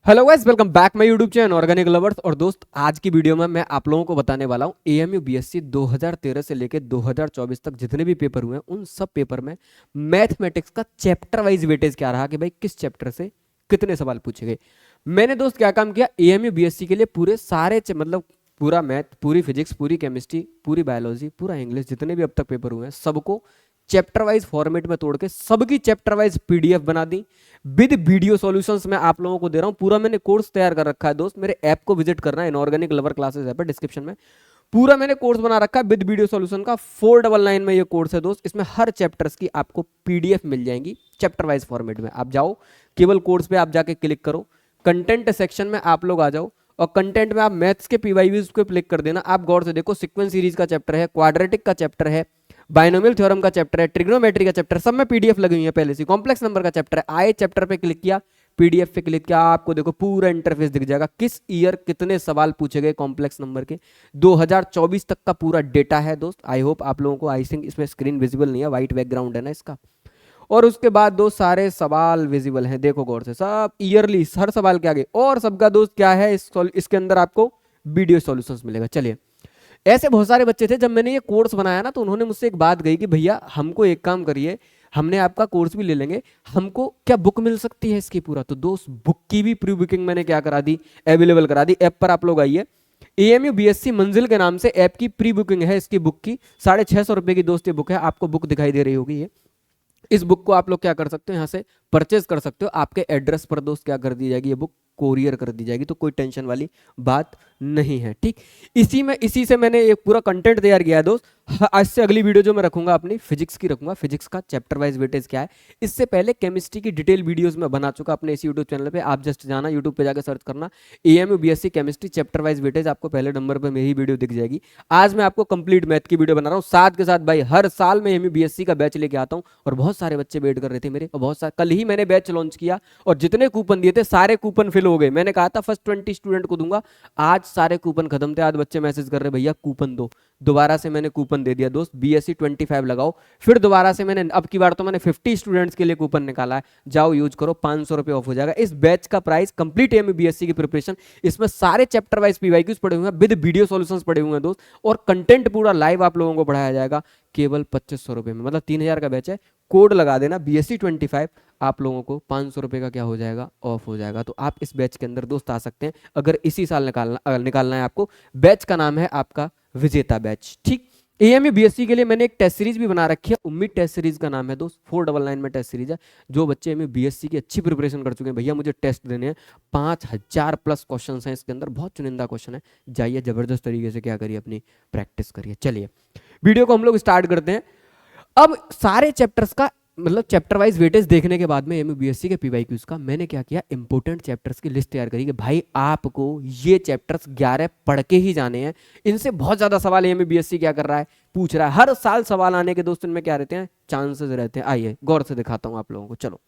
Hello guys, welcome back my YouTube channel organic lovers. और दोस्त, आज की वीडियो में मैं आप लोगों को बताने वाला हूं एएमयू बीएससी 2013 से लेकर 2024 तक जितने भी पेपर हुए हैं उन सब पेपर में मैथमेटिक्स का चैप्टर वाइज वेटेज क्या रहा कि भाई किस चैप्टर से कितने सवाल पूछे गए। मैंने दोस्त क्या काम किया, एएमयू बीएससी के लिए पूरे सारे मतलब पूरा मैथ, पूरी फिजिक्स, पूरी केमिस्ट्री, पूरी बायोलॉजी, पूरा इंग्लिश, जितने भी अब तक पेपर हुए हैं सबको चैप्टर वाइज फॉर्मेट में तोड़ के सबकी चैप्टर वाइज पीडीएफ बना दी विद वीडियो सॉल्यूशंस मैं आप लोगों को दे रहा हूं। पूरा मैंने कोर्स तैयार कर रखा है दोस्त, मेरे ऐप को विजिट करना है, इनऑर्गेनिक लवर क्लासेस ऐप है, डिस्क्रिप्शन में पूरा मैंने कोर्स बना रखा है विद वीडियो सॉल्यूशन का। 499 में ये कोर्स है दोस्त, इसमें हर चैप्टर्स की आपको पीडीएफ मिल जाएंगी चैप्टर वाइज फॉर्मेट में। आप जाओ, केवल कोर्स पे आप जाके क्लिक करो, कंटेंट सेक्शन में आप लोग आ जाओ और कंटेंट में आप मैथ्स के पीवाईवीज को क्लिक कर देना। आप गौर से देखो, सीक्वेंस सीरीज का चैप्टर है, क्वाड्रेटिक का चैप्टर है, बाइनोमियल थ्योरम का चैप्टर है, ट्रिग्नोमेट्री का चैप्टर, सब में पीडीएफ लगी हुई है पहले से। कॉम्प्लेक्स नंबर का चैप्टर है, आए चैप्टर पे क्लिक किया, पीडीएफ पे क्लिक किया, आपको देखो पूरा इंटरफेस दिख जाएगा, किस ईयर कितने सवाल पूछे गए कॉम्प्लेक्स नंबर के। 2024 तक का पूरा डेटा है दोस्त। आई होप आप लोगों को, आई थिंक इसमें स्क्रीन विजिबल नहीं है, व्हाइट बैकग्राउंड है ना इसका। और उसके बाद दोस्त सारे सवाल विजिबल हैं, देखो गौर से, सब ईयरली हर सवाल के आगे। और सबका दोस्त क्या है, इसके अंदर आपको वीडियो सॉल्यूशंस मिलेगा। चलिए, ऐसे बहुत सारे बच्चे थे, जब मैंने ये कोर्स बनाया ना तो उन्होंने मुझसे एक बात कही कि भैया हमको एक काम करिए, हमने आपका कोर्स भी ले लेंगे, हमको क्या बुक मिल सकती है इसकी पूरा। तो दोस्त, बुक की भी प्री बुकिंग मैंने क्या करा दी, अवेलेबल करा दी। ऐप पर आप लोग आइए, एएमयू बीएससी मंजिल के नाम से ऐप की प्री बुकिंग है इसकी बुक की। 650 रुपए की दोस्त ये बुक है, आपको बुक दिखाई दे रही होगी ये। इस बुक को आप लोग क्या कर सकते हो, यहाँ से परचेज कर सकते हो। आपके एड्रेस पर दोस्त क्या कर दी जाएगी, ये बुक कोरियर कर दी जाएगी, तो कोई टेंशन वाली बात नहीं है। ठीक, इसी से मैंने एक पूरा कंटेंट तैयार किया है दोस्त। आज से अगली वीडियो जो मैं रखूंगा अपनी फिजिक्स की रखूंगा, फिजिक्स का चैप्टर वाइज वेटेज क्या है। इससे पहले केमिस्ट्री की डिटेल वीडियोस में बना चुका अपने इस यूट्यूब चैनल पे, आप जस्ट जाना यूट्यूब पे जाकर सर्च करना AMU BSc chemistry chapter wise weightage, आपको पहले नंबर पर मेरी वीडियो दिख जाएगी। आज मैं आपको कंप्लीट मैथ की वीडियो बना रहा हूँ, साथ के साथ भाई हर साल मैं एएमयू बीएससी का बैच लेके आता हूँ और बहुत सारे बच्चे वेट कर रहे थे मेरे, और बहुत सारे, कल ही मैंने बैच लॉन्च किया और जितने कूपन दिए थे सारे कूपन फिल हो गए। मैंने कहा था फर्स्ट 20 स्टूडेंट को दूंगा, आज सारे कूपन खत्म थे। आज बच्चे मैसेज कर रहे भैया कूपन दो, दोबारा से मैंने कूपन दे दिया दोस्त, बीएससी 25 लगाओ। फिर दोबारा से मैंने, अब की बार तो मैंने 50 स्टूडेंट्स के लिए कूपन निकाला है, जाओ यूज करो, 500 रुपए ऑफ हो जाएगा। इस बैच का प्राइस कंप्लीट एएमयू बीएससी की प्रिपरेशन, इसमें सारे चैप्टर वाइज पीवाईक्यूज पड़े हुए हैं, विद वीडियो सॉल्यूशंस पड़े हुए हैं दोस्त, और कंटेंट पूरा लाइव आप लोगों को पढ़ाया जाएगा केवल 2500 रुपए में। मतलब 3000 का बैच है, कोड लगा देना बीएससी 25, आप लोगों को 500 रुपए का क्या हो जाएगा, ऑफ हो जाएगा। तो आप इस बैच के अंदर दोस्त आ सकते हैं अगर इसी साल निकालना है आपको। बैच का नाम है आपका विजेता बैच। ठीक, एएमयू बीएससी के लिए मैंने एक टेस्ट सीरीज भी बना रखी है, उम्मीद टेस्ट सीरीज का नाम है दोस्त, 499 में टेस्ट सीरीज है। जो बच्चे एएमयू बीएससी की अच्छी प्रिपरेशन कर चुके हैं, भैया मुझे टेस्ट देने हैं, 5000 प्लस क्वेश्चन हैं इसके अंदर, बहुत चुनिंदा क्वेश्चन है, जाइए जबरदस्त तरीके से क्या करिए, अपनी प्रैक्टिस करिए। चलिए वीडियो को हम लोग स्टार्ट करते हैं। अब सारे चैप्टर्स का मतलब चैप्टर वाइज वेटेज देखने के बाद में एमयू बीएससी के पीवाईक्यूज का मैंने क्या किया, इंपोर्टेंट चैप्टर्स की लिस्ट तैयार करी कि भाई आपको ये चैप्टर्स 11 पढ़ के ही जाने हैं। इनसे बहुत ज्यादा सवाल एमयू बीएससी क्या कर रहा है, पूछ रहा है, हर साल सवाल आने के दोस्त इनमें क्या रहते हैं, चांसेस रहते हैं। आइए गौर से दिखाता हूं आप लोगों को। चलो,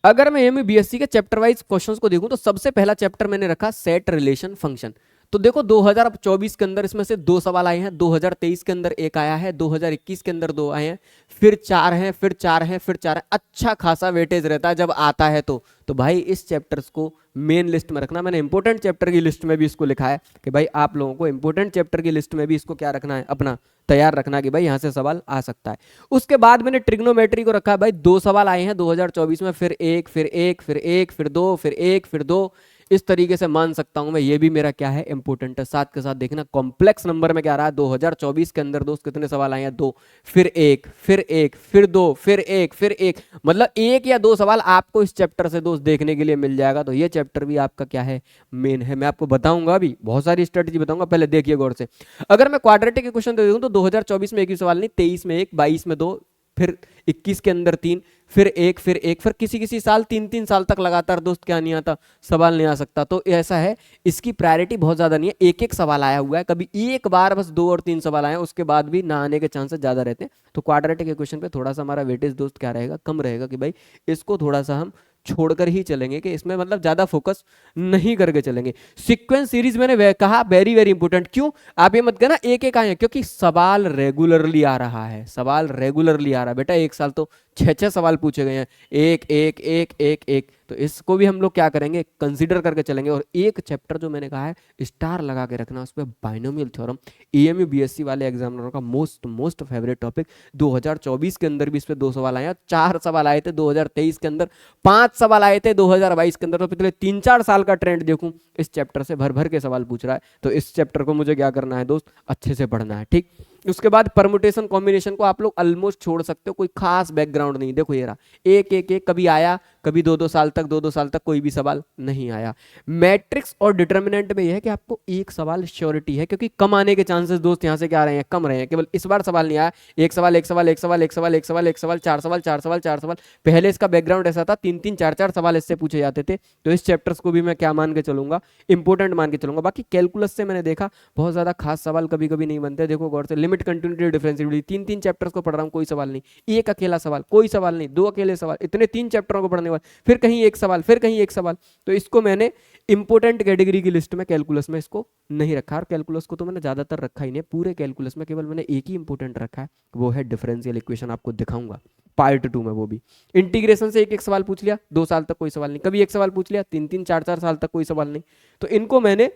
अगर मैं एमयू बीएससी के चैप्टर वाइज क्वेश्चंस को देखूं तो सबसे पहला चैप्टर मैंने रखा सेट रिलेशन फंक्शन। तो देखो 2024 के अंदर इसमें से 2 सवाल आए हैं, 2023 के अंदर 1 आया है, 2021 के अंदर 2 आए हैं, फिर 4 हैं, फिर 4 हैं, फिर 4 हैं। अच्छा खासा वेटेज रहता है जब आता है तो भाई इस चैप्टर्स को मेन लिस्ट में रखना। मैंने इंपोर्टेंट चैप्टर की लिस्ट में भी इसको लिखा है कि भाई आप लोगों को इंपोर्टेंट चैप्टर की लिस्ट में भी इसको क्या रखना है, अपना तैयार रखना कि भाई यहां से सवाल आ सकता है। उसके बाद मैंने ट्रिग्नोमेट्री को रखा है, भाई 2 सवाल आए हैं 2024 में, फिर 1, फिर 1, फिर 1, फिर 2, फिर 1, फिर 2, इस तरीके से मान सकता हूं मैं, ये भी मेरा क्या है, इंपोर्टेंट है। साथ के साथ देखना कॉम्प्लेक्स नंबर में क्या रहा है, 2024 के अंदर दोस्त कितने सवाल आए हैं, 2, फिर 1, फिर 1, फिर 2, फिर 1, फिर 1, मतलब 1 या 2 सवाल आपको इस चैप्टर से दोस्त देखने के लिए मिल जाएगा। तो ये चैप्टर भी आपका क्या है, मेन है। मैं आपको बताऊंगा अभी, बहुत सारी स्ट्रेटेजी बताऊंगा, पहले देखिए गौर से। अगर मैं क्वाड्रेटिक के क्वेश्चन दे दूं तो 2024 में एक ही सवाल नहीं, 23 में 1, 22 में 2, फिर 21 के अंदर 3, फिर 1, फिर 1, फिर किसी किसी साल 3-3 साल तक लगातार दोस्त क्या नहीं आता, सवाल नहीं आ सकता। तो ऐसा है, इसकी प्रायोरिटी बहुत ज्यादा नहीं है, 1-1 सवाल आया हुआ है, कभी एक बार बस 2 और 3 सवाल आए, उसके बाद भी ना आने के चांसेस ज्यादा रहते हैं। तो क्वाड्रेटिक इक्वेशन पे थोड़ा सा हमारा वेटेज दोस्त क्या रहेगा, कम रहेगा कि भाई इसको थोड़ा सा हम छोड़कर ही चलेंगे, कि इसमें मतलब ज्यादा फोकस नहीं करके चलेंगे। सीक्वेंस सीरीज मैंने कहा वेरी वेरी इंपोर्टेंट। क्यों, आप ये मत कहना 1-1 आए हैं, क्योंकि सवाल रेगुलरली आ रहा है, सवाल रेगुलरली आ रहा है बेटा। एक साल तो छः छः सवाल पूछे गए हैं, एक एक एक एक एक। तो इसको भी हम लोग क्या करेंगे, कंसीडर करके चलेंगे। और एक चैप्टर जो मैंने कहा है स्टार लगा के रखना, उस पर बाइनोमियल थ्योरम, एएमयू बीएससी वाले एग्जामिनरों का मोस्ट मोस्ट फेवरेट टॉपिक। 2024 के अंदर भी इस पे 2 सवाल आए, 4 सवाल आए थे 2023 के अंदर, 5 सवाल आए थे 2022 के अंदर। तो पिछले 3-4 साल का ट्रेंड देखूं, इस चैप्टर से भर भर के सवाल पूछ रहा है। तो इस चैप्टर को मुझे क्या करना है दोस्त, अच्छे से पढ़ना है, ठीक। उसके बाद परमुटेशन कॉम्बिनेशन को आप लोग ऑलमोस्ट छोड़ सकते हो, कोई खास बैकग्राउंड नहीं। देखो ये रहा, एक एक एक कभी आया, कभी 2-2 साल तक, 2-2 साल तक कोई भी सवाल नहीं आया। मैट्रिक्स और डिटर्मिनेंट में यह है कि आपको एक सवाल श्योरिटी है, क्योंकि कम आने के चांसेस दोस्त यहां से क्या रहे हैं, कम रहे हैं। केवल इस बार सवाल नहीं आया, एक सवाल एक सवाल एक सवाल एक सवाल एक सवाल एक सवाल, 4 सवाल 4 सवाल 4 सवाल। पहले इसका बैकग्राउंड ऐसा था, 3-3 4-4 सवाल इससे पूछे जाते थे। तो इस चैप्टर्स को भी मैं क्या मान के चलूंगा, इंपोर्टेंट मान के चलूंगा। बाकी कैलकुलस से मैंने देखा बहुत ज्यादा खास सवाल कभी कभी नहीं बनते। देखो गौर से, लिमिट, कंटिन्यूटी, डिफरेंशिएबिलिटी, 3-3 चैप्टर्स को पढ़ रहा हूं, कोई सवाल नहीं। एक अकेला सवाल, कोई सवाल नहीं। 2 अकेले सवाल, इतने 3 चैप्टरों को पढ़ने वाले, फिर कहीं एक सवाल, फिर कहीं एक सवाल। तो इसको मैंने इंपोर्टेंट कैटेगरी की लिस्ट में कैलकुलस में इसको नहीं रखा। और कैलकुलस को तो मैंने ज्यादातर रखा ही नहीं, पूरे कैलकुलस में केवल मैंने एक ही इंपोर्टेंट रखा है, वो है डिफरेंशियल इक्वेशन। आपको दिखाऊंगा पार्ट 2 में, वो भी इंटीग्रेशन से एक एक सवाल पूछ लिया, 2 साल तक कोई सवाल नहीं, कभी एक सवाल पूछ लिया, 3-3 4-4 साल तक कोई सवाल नहीं। तो इनको मैंने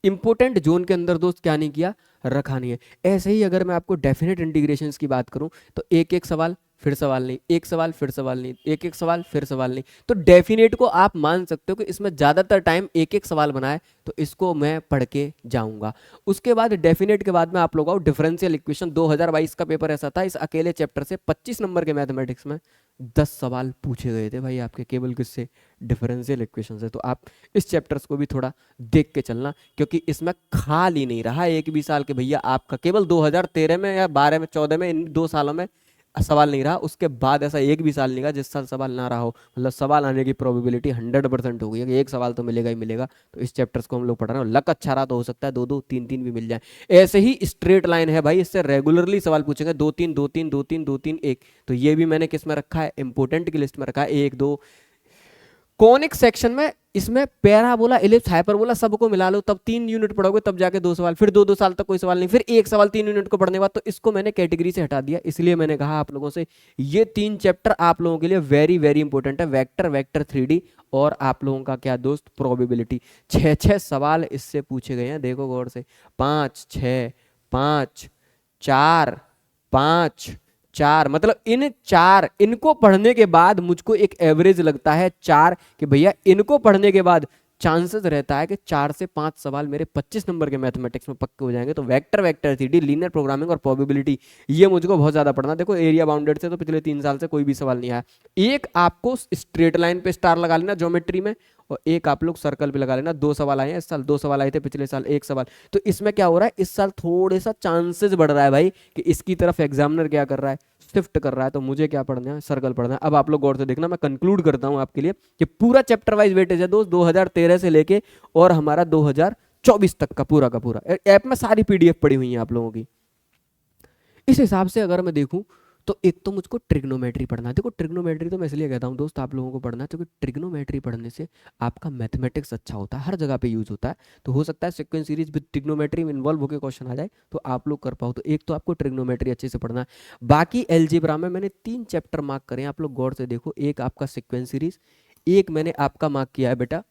इंपोर्टेंट जोन के अंदर दोस्त क्या नहीं किया, रखा नहीं है। ऐसे ही अगर मैं आपको डेफिनेट इंटीग्रेशंस की बात करूं, तो एक एक सवाल फिर सवाल नहीं, एक सवाल फिर सवाल नहीं, एक एक सवाल फिर सवाल नहीं। तो डेफिनेट को आप मान सकते हो कि इसमें ज्यादातर टाइम एक एक सवाल बनाए, तो इसको मैं पढ़ के जाऊंगा। उसके बाद डेफिनेट के बाद में आप लोग आओ डिफरेंशियल इक्वेशन। 2022 का पेपर ऐसा था, इस अकेले चैप्टर से 25 नंबर के मैथमेटिक्स में 10 सवाल पूछे गए थे भाई आपके, केवल किससे, डिफरेंशियल इक्वेशन से। तो आप इस चैप्टर्स को भी थोड़ा देख के चलना, क्योंकि इसमें खाली नहीं रहा एक भी साल के भैया आपका। केवल 2013 में या 12 में 14 में, इन 2 सालों में सवाल नहीं रहा। उसके बाद ऐसा एक भी साल नहीं रहा जिस साल सवाल ना रहा हो। मतलब सवाल आने की प्रोबेबिलिटी 100% हो गई है कि एक सवाल तो मिलेगा ही मिलेगा। तो इस चैप्टर्स को हम लोग पढ़ रहे हैं, लक अच्छा रहा तो हो सकता है 2-2 3-3 भी मिल जाए। ऐसे ही स्ट्रेट लाइन है भाई, इससे रेगुलरली सवाल पूछेंगे, 2-3 2-3 2-3 2-3 1। तो ये भी मैंने किस में रखा है, इंपोर्टेंट की लिस्ट में रखा है। 1-2 कॉनिक सेक्शन में, इसमें पैराबोला, इलिप्स, हाइपरबोला सबको मिला लो, तब 3 यूनिट पढ़ोगे, तब जाके 2 सवाल, फिर 2-2 साल तक कोई सवाल नहीं, फिर एक सवाल 3 यूनिट को पढ़ने के बाद। तो इसको मैंने कैटेगरी से हटा दिया। इसलिए मैंने कहा आप लोगों से, ये 3 चैप्टर आप लोगों के लिए वेरी वेरी इंपॉर्टेंट है, वेक्टर, वेक्टर 3D, और आप लोगों का क्या दोस्त, प्रोबेबिलिटी। 6-6 सवाल इससे पूछे गए हैं, देखो गौर से, 5 6 5 4 5 4। मतलब इन 4, इनको पढ़ने के बाद मुझको एक एवरेज लगता है 4, कि भैया इनको पढ़ने के बाद चांसेस रहता है कि 4 से 5 सवाल मेरे 25 नंबर के मैथमेटिक्स में पक्के हो जाएंगे। तो vector, vector 3D, linear programming और प्रोबेबिलिटी, ये मुझको बहुत ज्यादा पढ़ना। देखो एरिया बाउंडेड से तो पिछले 3 साल से कोई भी सवाल नहीं आया। एक आपको स्ट्रेट लाइन पे स्टार लगा लेना ज्योमेट्री में, और एक आप लोग सर्कल पे लगा लेना। 2 सवाल आए हैं इस साल, 2 सवाल आए थे पिछले साल, 1 सवाल। तो इसमें क्या हो रहा है, इस साल थोड़े सा चांसेस बढ़ रहा है भाई, कि इसकी तरफ एग्जामिनर क्या कर रहा है, शिफ्ट कर रहा है। तो मुझे क्या पढ़ना है, सर्कल पढ़ना है। अब आप लोग गौर से देखना, मैं कंक्लूड करता हूं आपके लिए कि पूरा चैप्टर वाइज वेटेज है दोस्त, 2013 से लेके और हमारा 2024 तक का पूरा का पूरा। ऐप में सारी पीडीएफ पड़ी हुई है आप लोगों की। इस हिसाब से अगर मैं देखूं, तो एक तो मुझको ट्रिग्नोमेट्री पढ़ना है। देखो ट्रिग्नोमेट्री तो मैं इसलिए कहता हूँ दोस्त आप लोगों को पढ़ना है, क्योंकि ट्रिग्नोमेट्री पढ़ने से आपका मैथमेटिक्स अच्छा होता है, हर जगह पे यूज होता है। तो हो सकता है सीक्वेंस सीरीज विद ट्रिग्नोमेट्री में इन्वॉल्व होकर क्वेश्चन आ जाए, तो आप लोग कर पाओ। तो एक तो आपको ट्रिग्नोमेट्री अच्छे से पढ़ना है। बाकी एलजेब्रा में मैंने 3 चैप्टर मार्क करे हैं, आप लोग गौर से देखो। एक आपका सीक्वेंस सीरीज, एक मैंने आपका मार्क किया है बेटा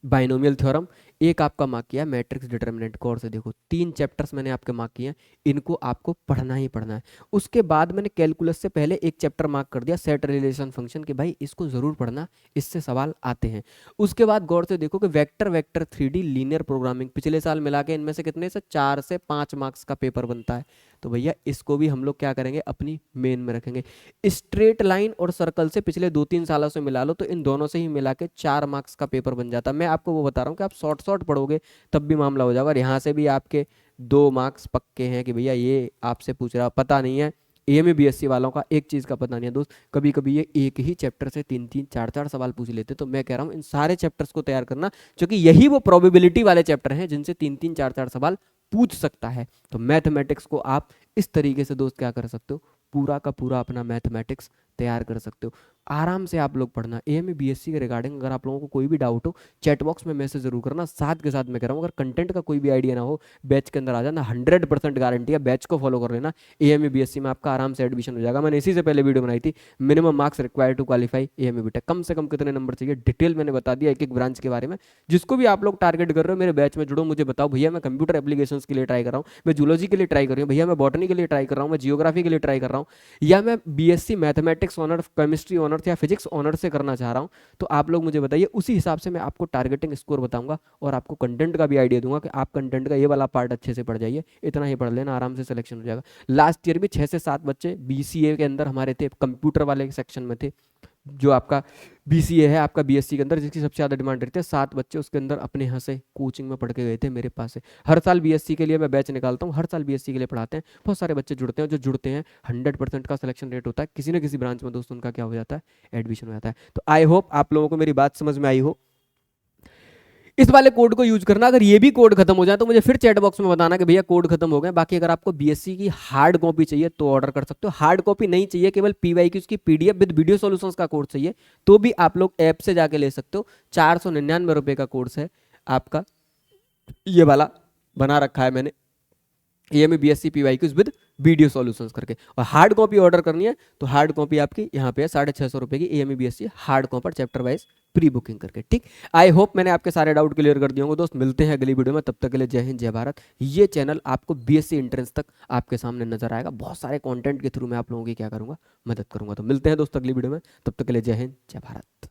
बाइनोमियल थ्योरम, एक आपका मार्क किया मैट्रिक्स डिटरमिनेंट। गौर से देखो 3 चैप्टर्स मैंने आपके मार्क किए हैं, इनको आपको पढ़ना ही पढ़ना है। उसके बाद मैंने कैलकुलस से पहले एक चैप्टर मार्क कर दिया सेट रिलेशन फंक्शन, के भाई इसको जरूर पढ़ना, इससे सवाल आते हैं। उसके बाद गौर से देखो कि vector, vector 3D, linear programming, पिछले साल मिला के इनमें से कितने से 4 से 5 मार्क्स का पेपर बनता है। तो भैया इसको भी हम लोग क्या करेंगे, अपनी मेन में रखेंगे। स्ट्रेट लाइन और सर्कल से पिछले 2-3 सालों से मिला लो, तो इन दोनों से ही मिला के 4 मार्क्स का पेपर बन जाता है। मैं आपको वो बता रहा हूँ कि आप शॉर्ट शॉर्ट पढ़ोगे तब भी मामला हो जाएगा। और यहाँ से भी आपके 2 मार्क्स पक्के हैं कि भैया ये आपसे पूछ रहा, पता नहीं है। एएमयू बीएससी वालों का एक चीज का पता नहीं है दोस्त, कभी कभी ये एक ही चैप्टर से 3-3 4-4 सवाल पूछ लेते। तो मैं कह रहा हूँ इन सारे चैप्टर्स को तैयार करना, क्योंकि यही वो प्रोबेबिलिटी वाले चैप्टर हैं जिनसे 3-3 4-4 सवाल पूछ सकता है। तो मैथमेटिक्स को आप इस तरीके से दोस्त क्या कर सकते हो, पूरा का पूरा अपना मैथमेटिक्स तैयार कर सकते हो। आराम से आप लोग पढ़ना। एएमयू बीएससी के रिगार्डिंग अगर आप लोगों को कोई भी डाउट हो चैट बॉक्स में मैसेज जरूर करना। साथ के साथ मैं कह रहा हूँ अगर कंटेंट का कोई भी आइडिया ना हो बैच के अंदर आ जाना, 100% गारंटी है, बैच को फॉलो कर लेना, एएमयू बीएससी में आपका आराम से एडमिशन हो जाएगा। मैंने इसी से पहले वीडियो बनाई थी, minimum marks required to qualify AMU BTech, कम से कम कितने नंबर चाहिए डिटेल मैंने बता दिया एक एक ब्रांच के बारे में। जिसको भी आप लोग टारगेट कर रहे हो मेरे बैच में जुड़ो, मुझे बताओ भैया मैं कंप्यूटर एप्लीकेशन के लिए ट्राई कर रहा हूँ, मैं जूलॉजी के लिए ट्राई कर रही हूँ, भैया मैं बॉटनी के लिए ट्राई कर रहा हूँ, मैं जियोग्राफी के लिए ट्राई कर रहा हूँ, या मैं BSc mathematics honour, chemistry honour या फिजिक्स ऑनर से करना चाह रहा हूँ, तो आप लोग मुझे बताइए, उसी हिसाब से मैं आपको टारगेटिंग स्कोर बताऊंगा और आपको कंटेंट का भी आइडिया दूंगा कि आप कंटेंट का ये वाला पार्ट अच्छे से पढ़ जाइए, इतना ही पढ़ लेना, आराम से सिलेक्शन हो जाएगा। लास्ट ईयर भी 6 से 7 बच्चे बीसीए के अंदर हमारे थे, कंप्यूटर वाले सेक्शन में थे, जो आपका बीसीए है आपका बीएससी के अंदर, जिसकी सबसे ज़्यादा डिमांड रहती है, 7 बच्चे उसके अंदर अपने यहाँ से कोचिंग में पढ़ के गए थे मेरे पास से। हर साल बीएससी के लिए मैं बैच निकालता हूँ, हर साल बीएससी के लिए पढ़ाते हैं, बहुत सारे बच्चे जुड़ते हैं, जो जुड़ते हैं 100% का सिलेक्शन रेट होता है, किसी न किसी ब्रांच में दोस्त उनका क्या हो जाता है, एडमिशन हो जाता है। तो आई होप आप लोगों को मेरी बात समझ में आई हो। इस वाले कोड को यूज करना, अगर ये भी कोड खत्म हो जाए तो मुझे फिर चैट बॉक्स में बताना कि भैया कोड खत्म हो गए। बाकी अगर आपको बीएससी की हार्ड कॉपी चाहिए तो ऑर्डर कर सकते हो, हार्ड कॉपी नहीं चाहिए, केवल पीवाईक्यूज की पीडीएफ विद वीडियो सॉल्यूशंस का कोर्स चाहिए तो भी आप लोग ऐप से जाके ले सकते हो। 499 रुपए का कोर्स है आपका, ये वाला बना रखा है मैंने, AMU BSc PYQs with video solutions करके। और हार्ड कॉपी ऑर्डर करनी है तो हार्ड कॉपी आपकी यहाँ पे है 650 की, AMU BSc hard copper chapter wise pre booking करके। ठीक, आई होप मैंने आपके सारे डाउट क्लियर कर दिए होंगे दोस्त। मिलते हैं अगली वीडियो में, तब तक के लिए जय हिंद जय भारत। ये चैनल आपको बीएससी एंट्रेंस तक आपके सामने नजर आएगा, बहुत सारे कंटेंट के थ्रू मैं आप लोगों की क्या करूंगा, मदद करूंगा। तो मिलते हैं दोस्त अगली वीडियो में, तब तक के लिए जय हिंद जय भारत।